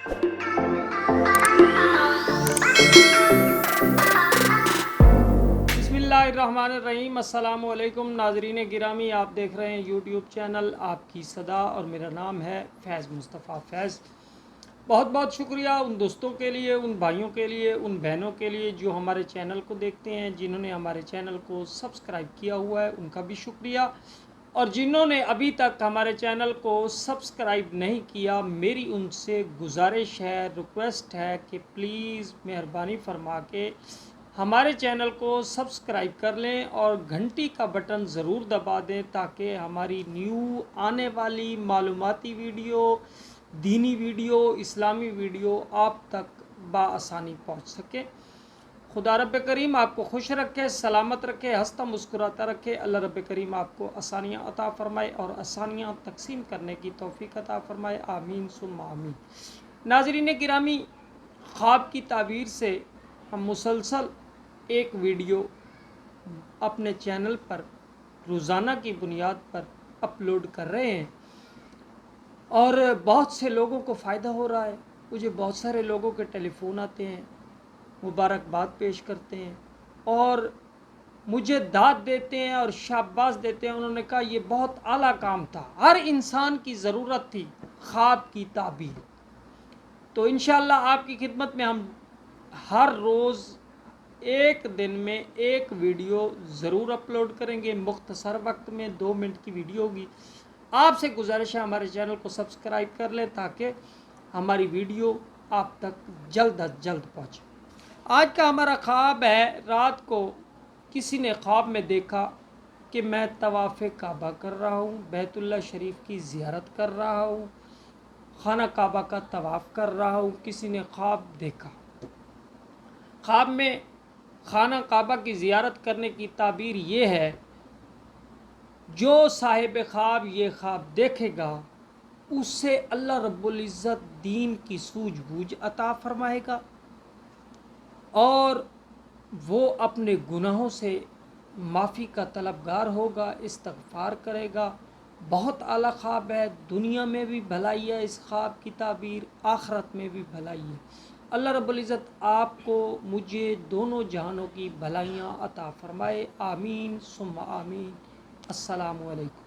बिस्मिल्लाहिर्रहमानिर्रहीम। अस्सलाम वालेकुम नाज़रीन गिरामी, आप देख रहे हैं यूट्यूब चैनल आपकी सदा और मेरा नाम है फैज़ मुस्तफ़ा फैज़। बहुत बहुत शुक्रिया उन दोस्तों के लिए, उन भाइयों के लिए, उन बहनों के लिए जो हमारे चैनल को देखते हैं, जिन्होंने हमारे चैनल को सब्सक्राइब किया हुआ है उनका भी शुक्रिया, और जिन्होंने अभी तक हमारे चैनल को सब्सक्राइब नहीं किया, मेरी उनसे गुजारिश है, रिक्वेस्ट है कि प्लीज़ मेहरबानी फरमा के हमारे चैनल को सब्सक्राइब कर लें और घंटी का बटन ज़रूर दबा दें ताकि हमारी न्यू आने वाली मालूमाती वीडियो, दीनी वीडियो, इस्लामी वीडियो आप तक बआसानी पहुंच सके। खुदा रब करीम आपको खुश रखे, सलामत रखे, हंसता मुस्कुराता रखे। अल्लाह रब करीम आपको आसानियाँ अता फ़रमाए और आसानियाँ तकसीम करने की तौफीक अता फ़रमाए। आमीन सुम्मा आमीन। नाज़रीन गिरामी, ख्वाब की ताबीर से हम मुसलसल एक वीडियो अपने चैनल पर रोज़ाना की बुनियाद पर अपलोड कर रहे हैं और बहुत से लोगों को फ़ायदा हो रहा है। मुझे बहुत सारे लोगों के टेलीफ़ोन आते हैं, मुबारकबाद पेश करते हैं और मुझे दाद देते हैं और शाबाश देते हैं। उन्होंने कहा ये बहुत आला काम था, हर इंसान की ज़रूरत थी ख्वाब की ताबीर। तो इंशाअल्लाह आपकी खिदमत में हम हर रोज़ एक दिन में एक वीडियो ज़रूर अपलोड करेंगे। मुख्तसर वक्त में 2 मिनट की वीडियो होगी। आपसे गुजारिश है हमारे चैनल को सब्सक्राइब कर लें ताकि हमारी वीडियो आप तक जल्द अज जल्द पहुँचे। आज का हमारा ख्वाब है, रात को किसी ने ख्वाब में देखा कि मैं तवाफ़ काबा कर रहा हूँ, बैतुल्लाह शरीफ की ज़ियारत कर रहा हूँ, खाना काबा का तवाफ़ कर रहा हूँ। किसी ने ख्वाब देखा, ख्वाब में खाना काबा की ज़ियारत करने की ताबीर ये है, जो साहिब ख्वाब ये ख्वाब देखेगा उससे अल्लाह रब्बुल इज़्ज़त दीन की सूझबूझ अता फ़रमाएगा और वो अपने गुनाहों से माफ़ी का तलबगार होगा, इस्तग़फ़ार करेगा। बहुत आला ख्वाब है, दुनिया में भी भलाई है इस ख्वाब की ताबीर, आखरत में भी भलाई है। अल्लाह रब्बुल इज़्ज़त आपको, मुझे, दोनों जहानों की भलाइयाँ अता फ़रमाए। आमीन सुम्मा आमीन। अस्सलामु अलैकुम।